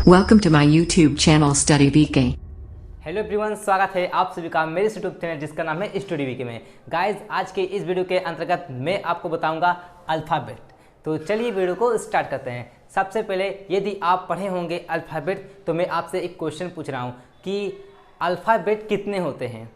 Welcome to my YouTube channel Study VK. Hello everyone, स्वागत है आप सभी का मेरे यूट्यूब चैनल जिसका नाम है स्टडी वीके में। गाइज, आज के इस वीडियो के अंतर्गत मैं आपको बताऊंगा अल्फ़ाबेट। तो चलिए वीडियो को स्टार्ट करते हैं। सबसे पहले यदि आप पढ़े होंगे अल्फ़ाबेट तो मैं आपसे एक क्वेश्चन पूछ रहा हूँ कि अल्फ़ाबेट कितने होते हैं।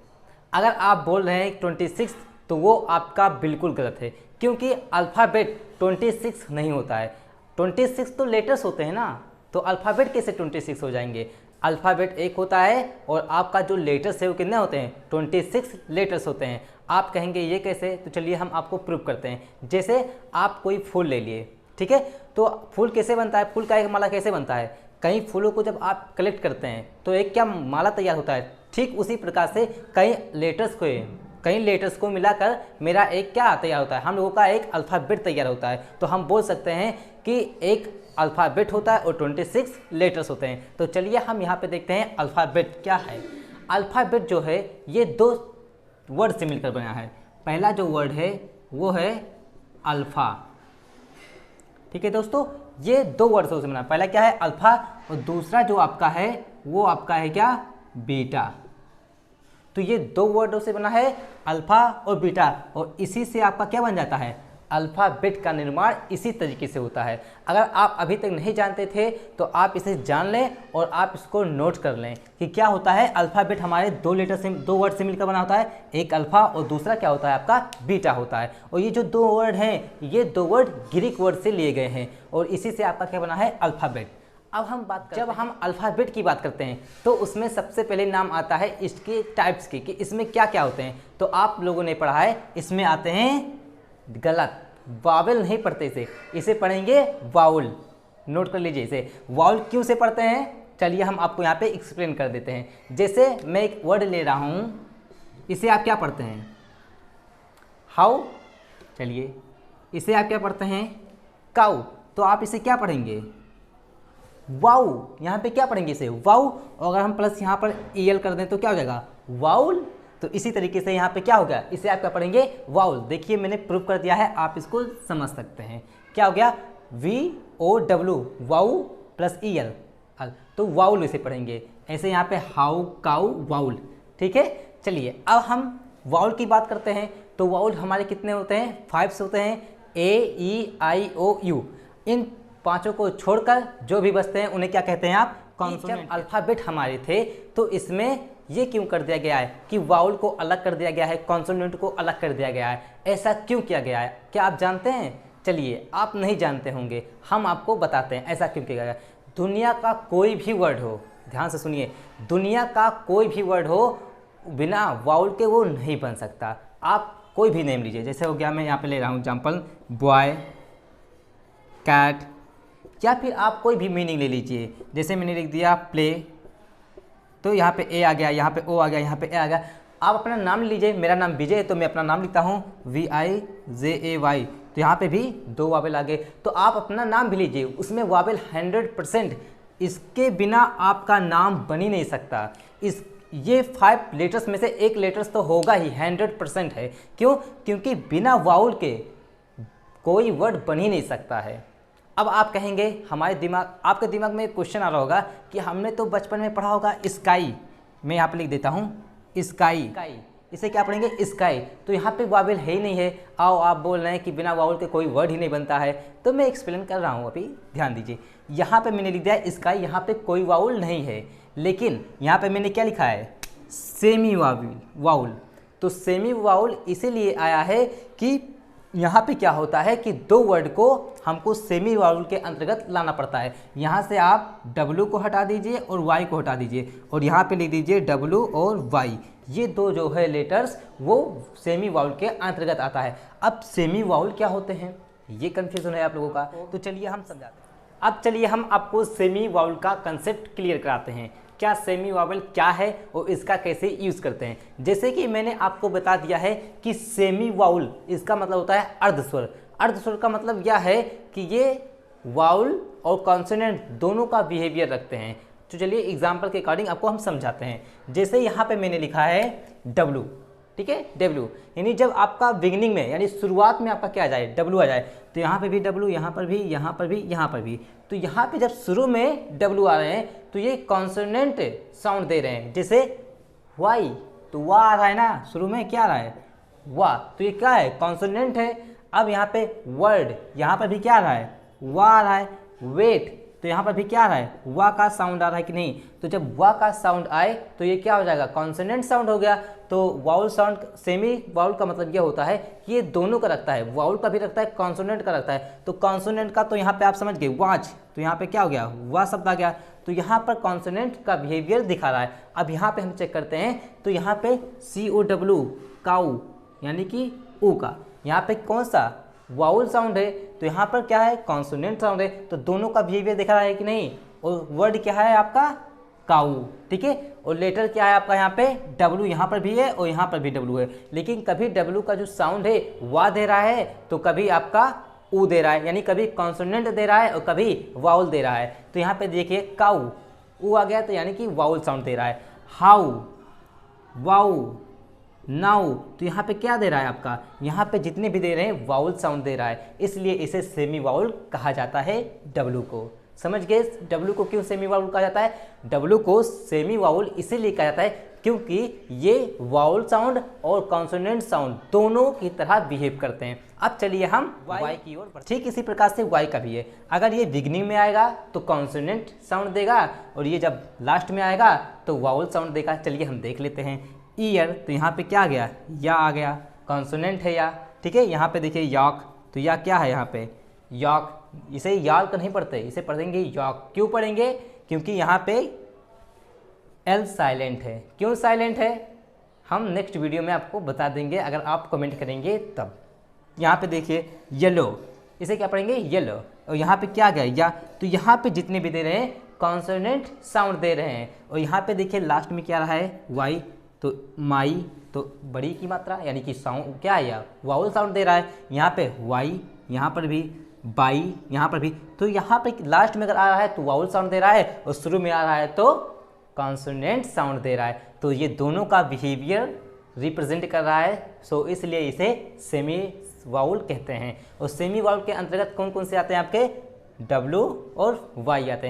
अगर आप बोल रहे हैं 26 तो वो आपका बिल्कुल गलत है, क्योंकि अल्फ़ाबेट 26 नहीं होता है। 26 तो लेटर्स होते हैं ना, तो अल्फ़ाबेट कैसे 26 हो जाएंगे। अल्फ़ाबेट एक होता है और आपका जो लेटर्स है वो कितने होते हैं, 26 लेटर्स होते हैं। आप कहेंगे ये कैसे, तो चलिए हम आपको प्रूव करते हैं। जैसे आप कोई फूल ले लिए, ठीक है, तो फूल कैसे बनता है, फूल का एक माला कैसे बनता है। कई फूलों को जब आप कलेक्ट करते हैं तो एक क्या माला तैयार होता है, ठीक उसी प्रकार से कई लेटर्स को मिलाकर मेरा एक क्या तैयार होता है, हम लोगों का एक अल्फ़ाबेट तैयार होता है। तो हम बोल सकते हैं कि एक अल्फ़ाबेट होता है और 26 लेटर्स होते हैं। तो चलिए हम यहाँ पे देखते हैं अल्फ़ाबेट क्या है। अल्फ़ाबेट जो है ये दो वर्ड से मिलकर बना है। पहला जो वर्ड है वो है अल्फ़ा, ठीक है दोस्तों, ये दो वर्ड से बना है। पहला क्या है, अल्फ़ा, और दूसरा जो आपका है वो आपका है क्या, बीटा। तो ये दो वर्डों से बना है, अल्फ़ा और बीटा, और इसी से आपका क्या बन जाता है, अल्फ़ाबेट का निर्माण इसी तरीके से होता है। अगर आप अभी तक नहीं जानते थे तो आप इसे जान लें और आप इसको नोट कर लें कि क्या होता है। अल्फ़ाबेट हमारे दो वर्ड से मिलकर बना होता है, एक अल्फ़ा और दूसरा क्या होता है आपका बीटा होता है। और ये जो दो वर्ड हैं ये दो वर्ड ग्रीक वर्ड से लिए गए हैं और इसी से आपका क्या बना है, अल्फ़ाबेट। अब हम जब हम अल्फ़ाबेट की बात करते हैं तो उसमें सबसे पहले नाम आता है इसके टाइप्स की, कि इसमें क्या क्या होते हैं। तो आप लोगों ने पढ़ा है, इसमें आते हैं, गलत, वावेल नहीं पढ़ते इसे पढ़ेंगे वाउल। नोट कर लीजिए, इसे वाउल क्यों से पढ़ते हैं, चलिए हम आपको यहाँ पे एक्सप्लेन कर देते हैं। जैसे मैं एक वर्ड ले रहा हूँ, इसे आप क्या पढ़ते हैं, हाउ, चलिए इसे आप क्या पढ़ते हैं, काउ, तो आप इसे क्या पढ़ेंगे, वाउ। यहाँ पे क्या पढ़ेंगे, इसे वाउ, और अगर हम प्लस यहाँ पर ईएल कर दें तो क्या हो जाएगा, वाउल। तो इसी तरीके से यहाँ पे क्या हो गया, इसे आप क्या पढ़ेंगे, वाउल। देखिए मैंने प्रूव कर दिया है, आप इसको समझ सकते हैं। क्या हो गया, VOW, वाउ प्लस EL, तो वाउल इसे पढ़ेंगे। ऐसे यहाँ पे हाउ, काउ, वाउल, ठीक है। चलिए अब हम वाउल की बात करते हैं। तो वाउल हमारे कितने होते हैं, 5 होते हैं, AEIOU। इन पांचों को छोड़कर जो भी बचते हैं उन्हें क्या कहते हैं आप, कॉन्सोनेंट। जब अल्फ़ाबेट हमारे थे तो इसमें ये क्यों कर दिया गया है कि वाउल को अलग कर दिया गया है, कॉन्सोनेंट को अलग कर दिया गया है। ऐसा क्यों किया गया है, क्या आप जानते हैं। चलिए आप नहीं जानते होंगे, हम आपको बताते हैं ऐसा क्यों किया गया है। दुनिया का कोई भी वर्ड हो, ध्यान से सुनिए, दुनिया का कोई भी वर्ड हो बिना वाउल के वो नहीं बन सकता। आप कोई भी नेम लीजिए, जैसे हो गया, मैं यहाँ पे ले रहा हूँ एग्जाम्पल, बॉय, कैट, या फिर आप कोई भी मीनिंग ले लीजिए। जैसे मैंने लिख दिया प्ले, तो यहाँ पे ए आ गया, यहाँ पे ओ आ गया, यहाँ पे ए आ गया। आप अपना नाम लीजिए, मेरा नाम विजय है तो मैं अपना नाम लिखता हूँ VIJAY, तो यहाँ पे भी दो वावेल आ गए। तो आप अपना नाम भी लीजिए, उसमें वावेल 100%, इसके बिना आपका नाम बन ही नहीं सकता। ये 5 लेटर्स में से एक लेटर्स तो होगा ही, 100% है। क्यों, क्योंकि बिना वाउल के कोई वर्ड बन ही नहीं सकता है। अब आप कहेंगे, आपके दिमाग में एक क्वेश्चन आ रहा होगा कि हमने तो बचपन में पढ़ा होगा स्काई, मैं यहाँ पे लिख देता हूँ स्काई, इसे क्या पढ़ेंगे, स्काई। तो यहाँ पे वावेल है ही नहीं है। आओ आप बोल रहे हैं कि बिना वावेल के कोई वर्ड ही नहीं बनता है, तो मैं एक्सप्लेन कर रहा हूँ, अभी ध्यान दीजिए। यहाँ पे मैंने लिख दिया स्काई, यहाँ पे कोई वाउल नहीं है, लेकिन यहाँ पे मैंने क्या लिखा है, सेमी वाउल। तो सेमी वाउल इसीलिए आया है कि यहाँ पे क्या होता है कि दो वर्ड को हमको सेमी वाउल के अंतर्गत लाना पड़ता है। यहाँ से आप W को हटा दीजिए और Y को हटा दीजिए, और यहाँ पे लिख दीजिए W और Y। ये दो जो है लेटर्स वो सेमी वाउल के अंतर्गत आता है। अब सेमी वाउल क्या होते हैं, ये कन्फ्यूजन है आप लोगों का, तो चलिए हम समझाते हैं। अब चलिए हम आपको सेमी वाउल का कंसेप्ट क्लियर कराते हैं, क्या सेमी वावेल क्या है और इसका कैसे यूज़ करते हैं। जैसे कि मैंने आपको बता दिया है कि सेमी वाउल इसका मतलब होता है अर्धस्वर। अर्धस्वर का मतलब यह है कि ये वाउल और कॉन्सोनेंट दोनों का बिहेवियर रखते हैं। तो चलिए एग्जाम्पल के अकॉर्डिंग आपको हम समझाते हैं। जैसे यहाँ पे मैंने लिखा है W, ठीक है, W। यानी जब आपका बिगिनिंग में यानी शुरुआत में आपका क्या आ जाए, W आ जाए, तो यहाँ पे भी W, यहाँ पर भी, यहाँ पर भी, यहाँ पर भी। तो यहाँ पे जब शुरू में W आ रहे हैं तो ये कॉन्सोनेंट साउंड दे रहे हैं, जैसे वाई, तो वाह आ रहा है ना, शुरू में क्या आ रहा है, वाह, तो ये क्या है, कॉन्सोनेंट है। अब यहाँ पे वर्ड, यहाँ पर भी क्या आ रहा है, वाह आ रहा है। वेट, तो यहाँ पर भी क्या आ रहा है, वाह का साउंड आ रहा है कि नहीं, तो जब वाह का साउंड आए तो ये क्या हो जाएगा, कॉन्सोनेंट साउंड हो गया। तो वाउल साउंड, सेमी वाउल का मतलब ये होता है कि ये दोनों का रखता है, वाउल का भी रखता है, कॉन्सोनेंट का रखता है। तो कॉन्सोनेंट का तो यहाँ पे आप समझ गए, वाच, तो यहाँ पे क्या हो गया, वाह शब्द आ गया। तो यहाँ पर कॉन्सोनेंट का बिहेवियर दिखा रहा है। अब यहाँ पे हम चेक करते हैं, तो यहाँ पे COW, काऊ, यानी कि ऊ का, यहाँ पे कौन सा वाउल साउंड है, तो यहाँ पर क्या है, कॉन्सोनेंट साउंड है। तो दोनों का बिहेवियर दिखा रहा है कि नहीं। और वर्ड क्या है आपका, काऊ, ठीक है। और लेटर क्या है आपका, यहाँ पे W, यहाँ पर भी है और यहाँ पर भी W है। लेकिन कभी W का जो साउंड है वाह दे रहा है, तो कभी आपका ऊ दे रहा है, यानी कभी कॉन्सोनेंट दे रहा है और कभी वाउल दे रहा है। तो यहाँ पे देखिए काऊ, ऊ आ गया, तो यानी कि वाउल साउंड दे रहा है। हाउ, वाउ, नाउ, तो यहाँ पे क्या दे रहा है आपका, यहाँ पे जितने भी दे रहे हैं वाउल साउंड दे रहा है, इसलिए इसे सेमी वाउल कहा जाता है W को। समझ गए W को क्यों सेमी वाउल कहा जाता है। W को सेमी वाउल इसीलिए कहा जाता है क्योंकि ये वाउल साउंड और कॉन्सोनेंट साउंड दोनों की तरह बिहेव करते हैं। अब चलिए हम Y की ओर बढ़ते हैं। ठीक इसी प्रकार से Y का भी है। अगर ये बिगिनिंग में आएगा तो कॉन्सोनेंट साउंड देगा और ये जब लास्ट में आएगा तो वाउल साउंड देगा। चलिए हम देख लेते हैं। ईयर, तो यहाँ पे क्या आ गया, या आ गया, कॉन्सोनेंट है या, ठीक है। यहाँ पे देखिए यॉक, तो या क्या है यहाँ पे, यॉक। इसे यार्क नहीं पढ़ते, इसे पढ़ेंगे यॉक। क्यों पढ़ेंगे, क्योंकि यहाँ पे L साइलेंट है। क्यों साइलेंट है, हम नेक्स्ट वीडियो में आपको बता देंगे अगर आप कमेंट करेंगे तब। यहाँ पे देखिए येलो, इसे क्या पढ़ेंगे, येलो। और यहाँ पे क्या गया, या, तो यहाँ पे जितने भी दे रहे हैं कॉन्सोनेंट साउंड दे रहे हैं। और यहाँ पे देखिए लास्ट में क्या रहा है, वाई, तो माई, तो बड़ी की मात्रा यानी कि साउंड क्या है, या वाउल साउंड दे रहा है। यहाँ पे वाई, यहाँ पर भी बाई, यहाँ पर भी, तो यहाँ पे लास्ट में अगर आ रहा है तो वाउल साउंड दे रहा है और शुरू में आ रहा है तो कॉन्सोनेंट साउंड दे रहा है। तो ये दोनों का बिहेवियर रिप्रेजेंट कर रहा है, सो इसलिए इसे सेमी वाउल कहते हैं। और सेमी वाउल के अंतर्गत कौन कौन से आते हैं आपके, W और Y आते हैं।